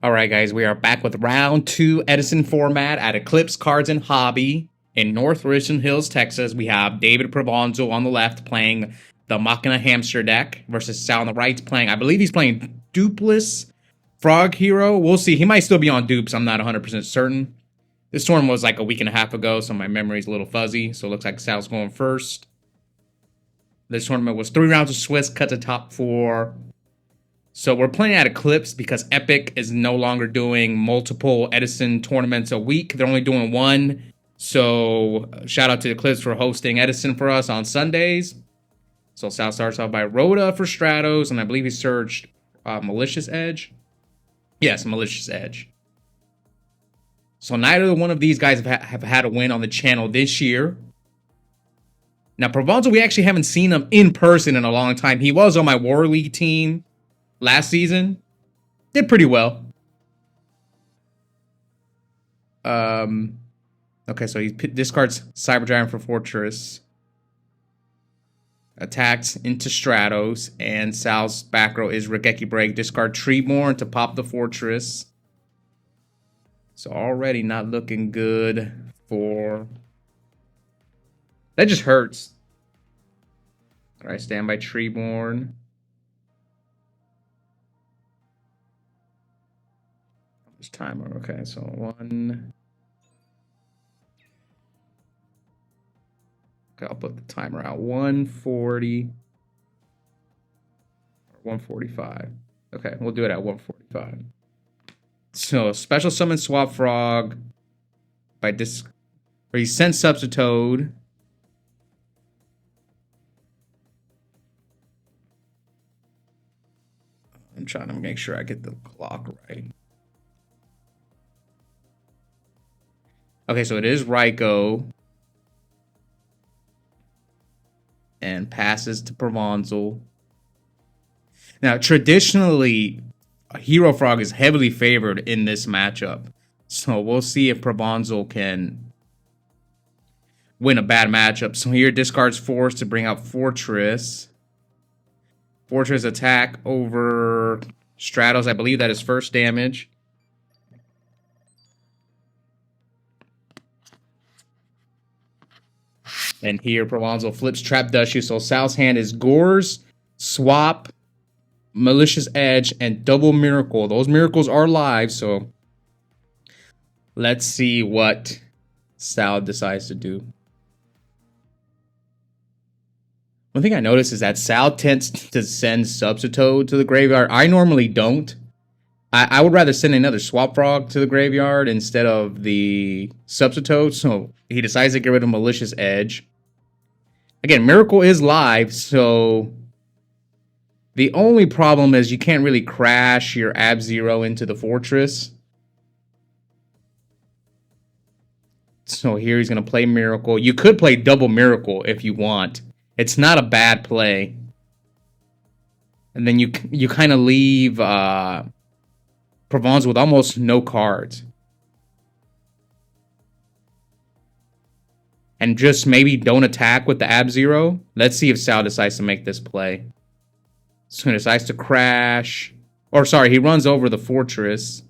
All right, guys, we are back with round 2 Edison Format at Eclipse Cards and Hobby in North Richland Hills, Texas. We have David Provonsil on the left playing the Machina hamster deck versus Sal on the right playing, I believe he's playing Dupeless Frog Hero. We'll see. He might still be on dupes. I'm not 100% certain. This tournament was like a week and a half ago, so my memory's a little fuzzy. So it looks like Sal's going first. This tournament was 3 rounds of Swiss, cut to top 4. So we're playing at Eclipse because Epic is no longer doing multiple Edison tournaments a week. They're only doing one. So shout out to Eclipse for hosting Edison for us on Sundays. So Sal starts off by Rhoda for Stratos, and I believe he searched Malicious Edge. Yes, Malicious Edge. So neither one of these guys have had a win on the channel this year. Now, Provonsil, we actually haven't seen him in person in a long time. He was on my War League team last season. Did pretty well. Okay, so he discards Cyber Giant for Fortress. Attacks into Stratos. And Sal's back row is Regeki Break. Discard Treeborn to pop the Fortress. So already not looking good for... That just hurts. Alright, stand by Treeborn. This timer, okay, so 1. Okay, I'll put the timer out. 140. Or 145. Okay, we'll do it at 145. So, special summon Swap Frog by where he sends Substitute. I'm trying to make sure I get the clock right. Okay, so it is Ryko. And passes to Provonsil. Now, traditionally, Hero Frog is heavily favored in this matchup. So we'll see if Provonsil can win a bad matchup. So here, discards Force to bring out Fortress. Fortress attack over Stratos. I believe that is first damage. And here, Provonsil flips Trap Dushu. So Sal's hand is Gores, Swap, Malicious Edge, and Double Miracle. Those miracles are live, so let's see what Sal decides to do. One thing I noticed is that Sal tends to send Substitute to the graveyard. I normally don't. I would rather send another Swap Frog to the graveyard instead of the Substitute. So he decides to get rid of Malicious Edge. Again, Miracle is live, so the only problem is you can't really crash your Ab-Zero into the Fortress. So here he's going to play Miracle. You could play Double Miracle if you want. It's not a bad play. And then you kind of leave Provonsil with almost no cards. And just maybe don't attack with the Ab-Zero. Let's see if Sal decides to make this play. So he decides to crash. Or sorry, he runs over the Fortress.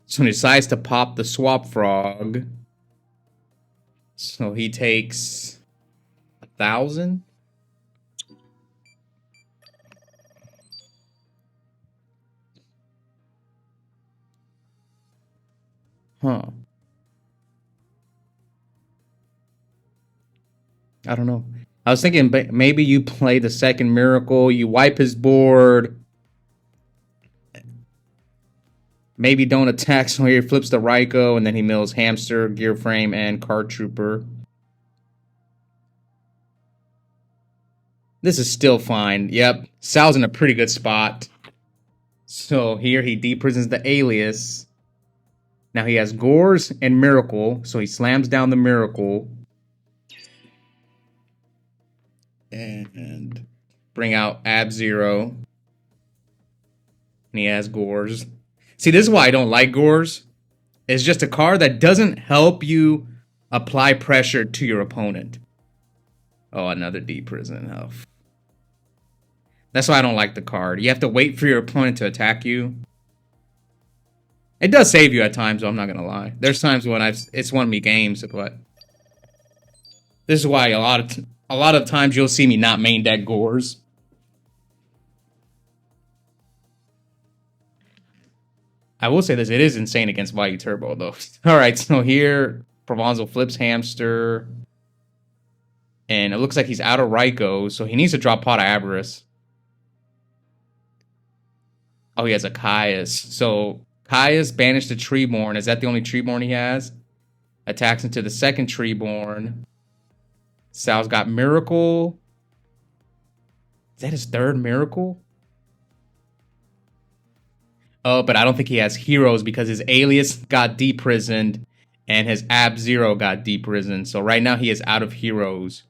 So he decides to pop the Swap Frog. So he takes 1,000. Huh. I don't know. I was thinking maybe you play the second Miracle, you wipe his board. Maybe don't attack, so he flips the Ryko, and then he mills Hamster, Gear Frame, and Card Trooper. This is still fine. Yep, Sal's in a pretty good spot. So here he deprisons the Alias. Now he has Gores and Miracle, so he slams down the Miracle. And bring out Ab-Zero. And he has Gores. See, this is why I don't like Gores. It's just a card that doesn't help you apply pressure to your opponent. Oh, another deep prison. Oh. That's why I don't like the card. You have to wait for your opponent to attack you. It does save you at times, though, I'm not gonna lie. There's times when it's won me games, but this is why a lot of times you'll see me not main deck Gores. I will say this, it is insane against Value Turbo, though. Alright, so here, Provonsil flips Hamster. And it looks like he's out of Raikou, so he needs to drop Pot of Avarice. Oh, he has a Caius. So, Caius banished the Treeborn. Is that the only Treeborn he has? Attacks into the second Treeborn. Sal's got Miracle. Is that his third Miracle? Oh, but I don't think he has Heroes because his Alias got deprisoned and his Ab-Zero got deprisoned. So right now he is out of Heroes.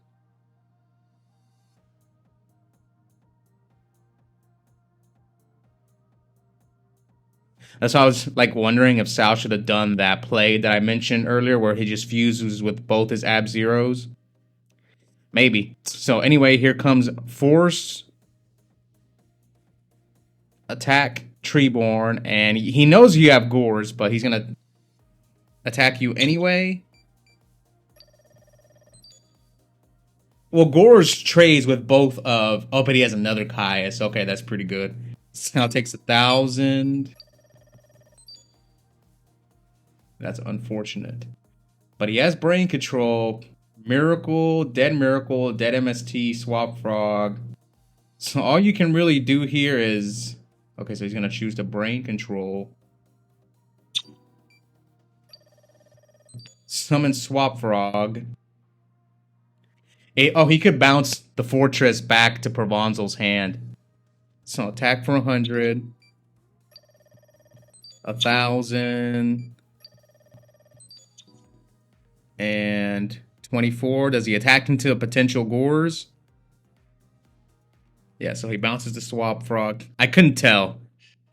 That's why I was like wondering if Sal should have done that play that I mentioned earlier where he just fuses with both his Ab-Zeros. Maybe. So anyway, here comes Force. Attack Treeborn. And he knows you have Gores, but he's going to attack you anyway. Well, Gores trades with both of... Oh, but he has another Caius. Okay, that's pretty good. Sal takes 1,000. That's unfortunate. But he has Brain Control, Miracle, Dead MST, Swap Frog. So all you can really do here is... Okay, so he's going to choose the Brain Control. Summon Swap Frog. He could bounce the Fortress back to Provonsil's hand. So attack for 100. 1,000. And 24. Does he attack into a potential Gores? Yeah, so he bounces the Swap Frog. I couldn't tell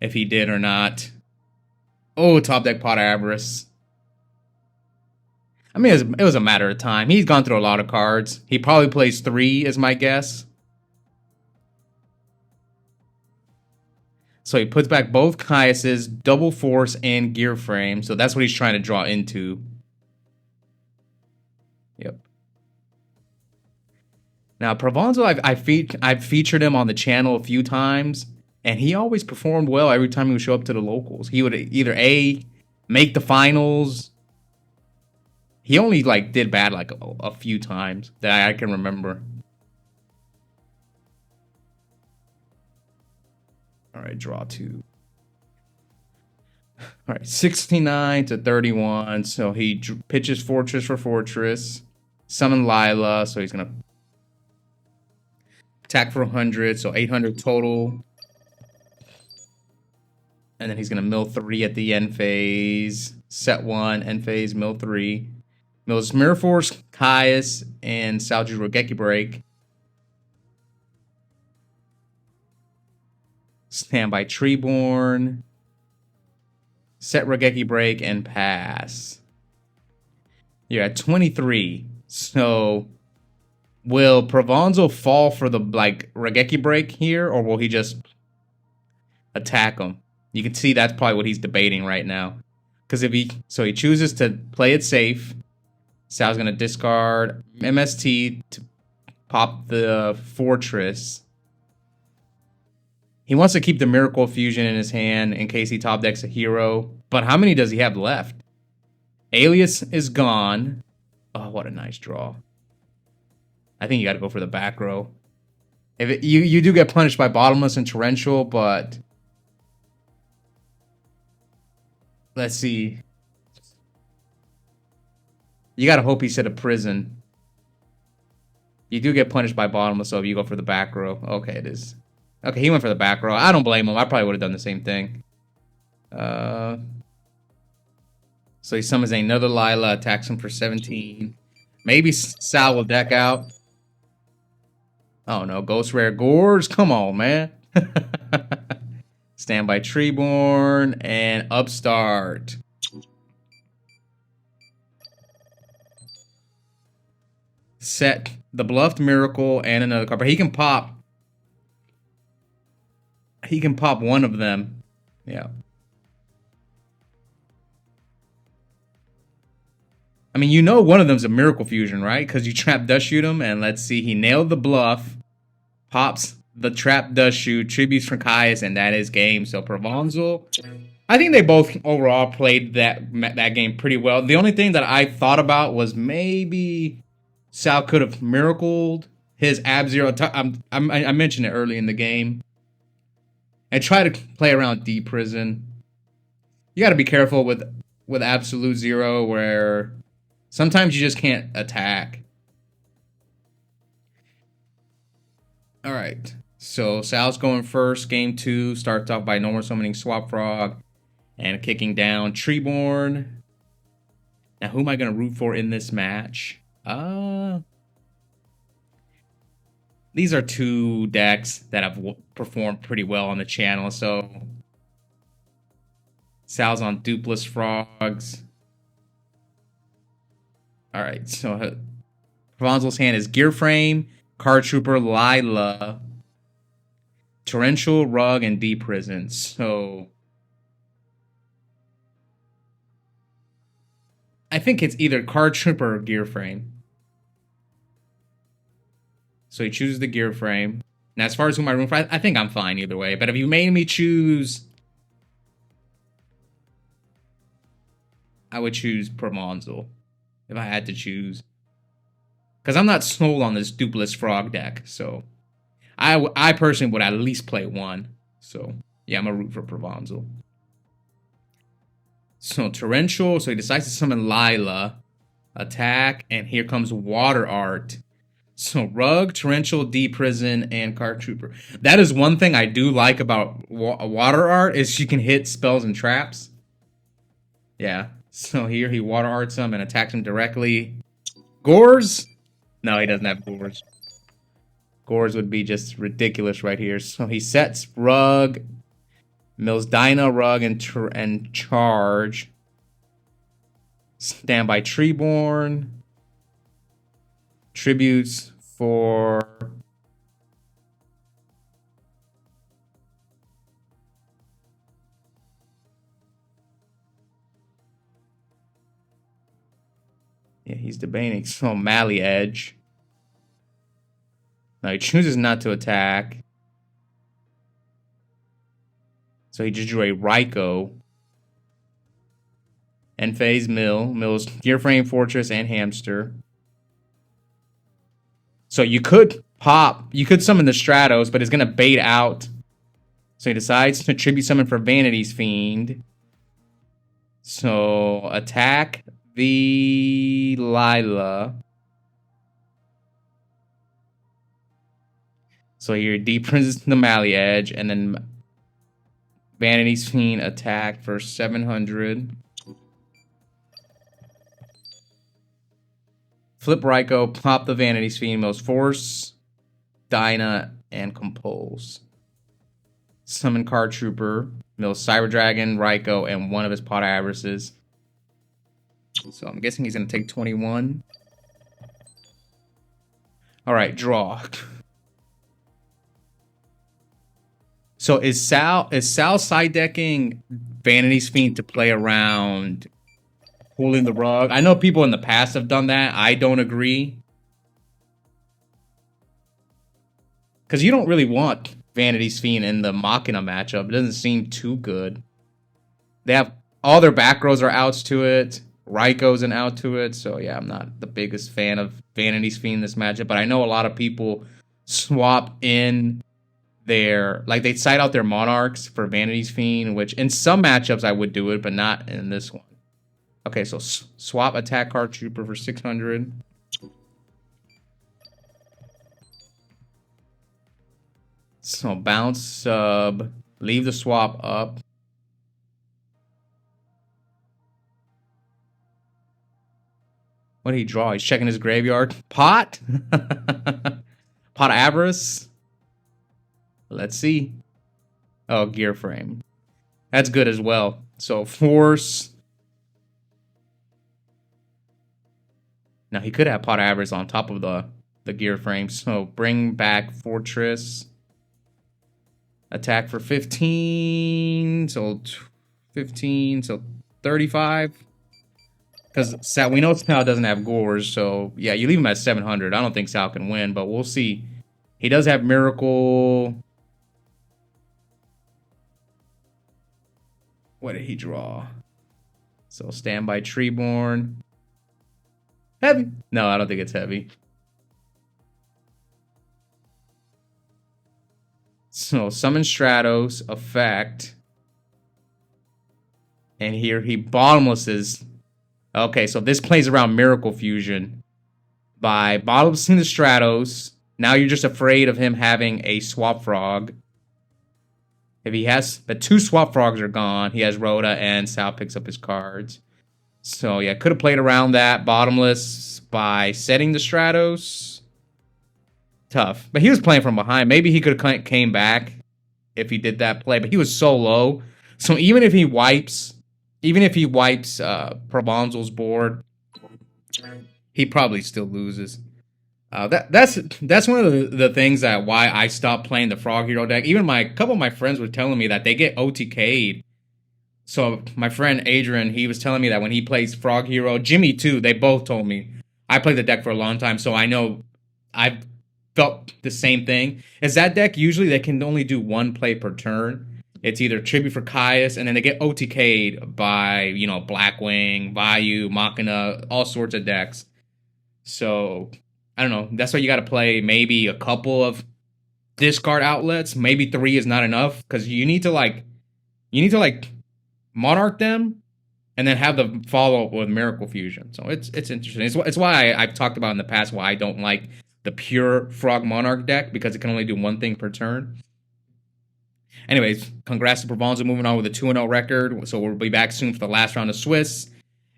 if he did or not. Oh, top deck Pot of Avarice. I mean, it was a matter of time. He's gone through a lot of cards. He probably plays 3, is my guess. So he puts back both Caiuses, Double Force, and Gear Frame. So that's what he's trying to draw into. Yep. Now, Provonsil, I've featured him on the channel a few times, and he always performed well every time he would show up to the locals. He would either A, make the finals. He only like did bad like a few times that I can remember. All right, draw 2. All right, 69 to 31. So he pitches Fortress for Fortress. Summon Lila, so he's going to attack for 100, so 800 total. And then he's going to mill 3 at the end phase. Set 1, end phase, mill 3. Mills Mirror Force, Caius, and Salju Rogeki Break. Standby Treeborn. Set Rogeki Break and pass. You're at 23. So will Provonsil fall for the like Rogeki Break here, or will he just attack him? You can see that's probably what he's debating right now. Because he chooses to play it safe. Sal's going to discard MST to pop the Fortress. He wants to keep the Miracle Fusion in his hand in case he top decks a hero. But how many does he have left? Alias is gone. Oh, what a nice draw. I think you got to go for the back row. You do get punished by Bottomless and Torrential, but... Let's see. You gotta hope he's at a prison. You do get punished by Bottomless, so if you go for the back row. Okay, it is. Okay, he went for the back row. I don't blame him. I probably would have done the same thing. So he summons another Lila, attacks him for 17. Maybe Sal will deck out. Oh no, Ghost Rare Gores. Come on, man. Standby Treeborn and Upstart. Set the Bluffed Miracle and another card. But he can pop He can pop one of them. Yeah. I mean, you know one of them's a Miracle Fusion, right? Because you trap Dust Shoot him, and let's see, he nailed the bluff, pops the trap Dust Shoot, tributes from Caius, and that is game. So Provonsil, I think they both overall played that game pretty well. The only thing that I thought about was maybe Sal could have miracled his Ab Zero. I mentioned it early in the game, and try to play around D Prison. You got to be careful with Absolute Zero, where sometimes you just can't attack. All right. So Sal's going first. Game 2 starts off by normal summoning Swap Frog and kicking down Treeborn. Now, who am I going to root for in this match? These are two decks that have performed pretty well on the channel. So Sal's on Dupless Frogs. All right. So Provonsil's hand is Gear Frame, Card Trooper, Lila, Torrential, Rug, and D Prison. So I think it's either Card Trooper or Gear Frame. So he chooses the Gear Frame. Now, as far as who my room for, I think I'm fine either way. But if you made me choose, I would choose Provonsil if I had to choose. Because I'm not sold on this Dupless Frog deck. So I personally would at least play one. So yeah, I'm going to root for Provonsil. So Torrential, so he decides to summon Lila. Attack, and here comes Water Art. So Rug, Torrential, D Prison, and Card Trooper. That is one thing I do like about Water Art, is she can hit spells and traps. Yeah. So here he Water Arts him and attacks him directly. Gores? No, he doesn't have Gores. Gores would be just ridiculous right here. So he sets Rug, mills Dinah, Rug, and Charge. Standby Treeborn. Tributes for yeah, he's debating. So Mally Edge. Now he chooses not to attack. So he just drew a Raikou. And Phase Mills Gearframe, Fortress, and Hamster. So you could summon the Stratos, but it's going to bait out. So he decides to tribute summon for Vanity's Fiend. So attack the Lila. So here deepens the Mally Edge, and then Vanity's Fiend attack for 700. Flip Raikou, pop the Vanity's Fiend, mills Force, Dinah, and Compose. Summon Card Trooper, mills Cyber Dragon, Raikou, and one of his Pot Avarices. So I'm guessing he's going to take 21. Alright, draw. So is Sal side decking Vanity's Fiend to play around pulling the Rug? I know people in the past have done that. I don't agree. Because you don't really want Vanity's Fiend in the Machina matchup. It doesn't seem too good. They have all their back rows are outs to it. Raikou's an out to it. So yeah, I'm not the biggest fan of Vanity's Fiend in this matchup. But I know a lot of people swap in their, like, they side out their Monarchs for Vanity's Fiend, which in some matchups I would do it, but not in this one. Okay, so swap attack Card Trooper for 600. So bounce sub, leave the swap up. What did he draw? He's checking his graveyard. Pot? Pot Avarice? Let's see. Oh, Gear Frame. That's good as well. So Force. Now, he could have Pot Avarice on top of the Gear Frame. So bring back Fortress. Attack for 15. So 15. So 35. Because we know Sal doesn't have Gores. So yeah, you leave him at 700. I don't think Sal can win, but we'll see. He does have Miracle. What did he draw? So Standby Treeborn. Heavy. No, I don't think it's heavy. So Summon Stratos, effect. And here he bottomlesses. Okay, so this plays around Miracle Fusion. By bottomlessing the Stratos, now you're just afraid of him having a Swap Frog. If he has, the 2 Swap Frogs are gone. He has Rhoda and Sal picks up his cards. So yeah, could have played around that bottomless by setting the Stratos. Tough. But he was playing from behind. Maybe he could have came back if he did that play, but he was so low. So even if he wipes Provonsil's board, he probably still loses. That's one of the things that why I stopped playing the Frog Hero deck. Even a couple of my friends were telling me that they get OTK'd. So my friend Adrian, he was telling me that when he plays Frog Hero, Jimmy too, they both told me. I played the deck for a long time, so I know I've felt the same thing. Is that deck usually they can only do 1 play per turn. It's either Tribute for Caius, and then they get OTK'd by, Blackwing, Vayu, Machina, all sorts of decks. So I don't know. That's why you got to play maybe a couple of discard outlets. Maybe 3 is not enough because you need to Monarch them and then have the follow up with Miracle Fusion. So it's interesting. It's why I've talked about in the past why I don't like the pure Frog Monarch deck because it can only do 1 thing per turn. Anyways, congrats to Provonsil moving on with a 2-0 record. So we'll be back soon for the last round of Swiss.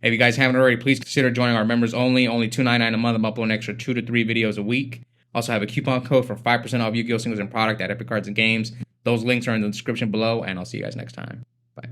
If you guys haven't already, please consider joining our members only $2.99 a month. I'm uploading an extra 2 to 3 videos a week. Also have a coupon code for 5% off Yu-Gi-Oh! Singles and product at Epic Cards and Games. Those links are in the description below, and I'll see you guys next time. Bye.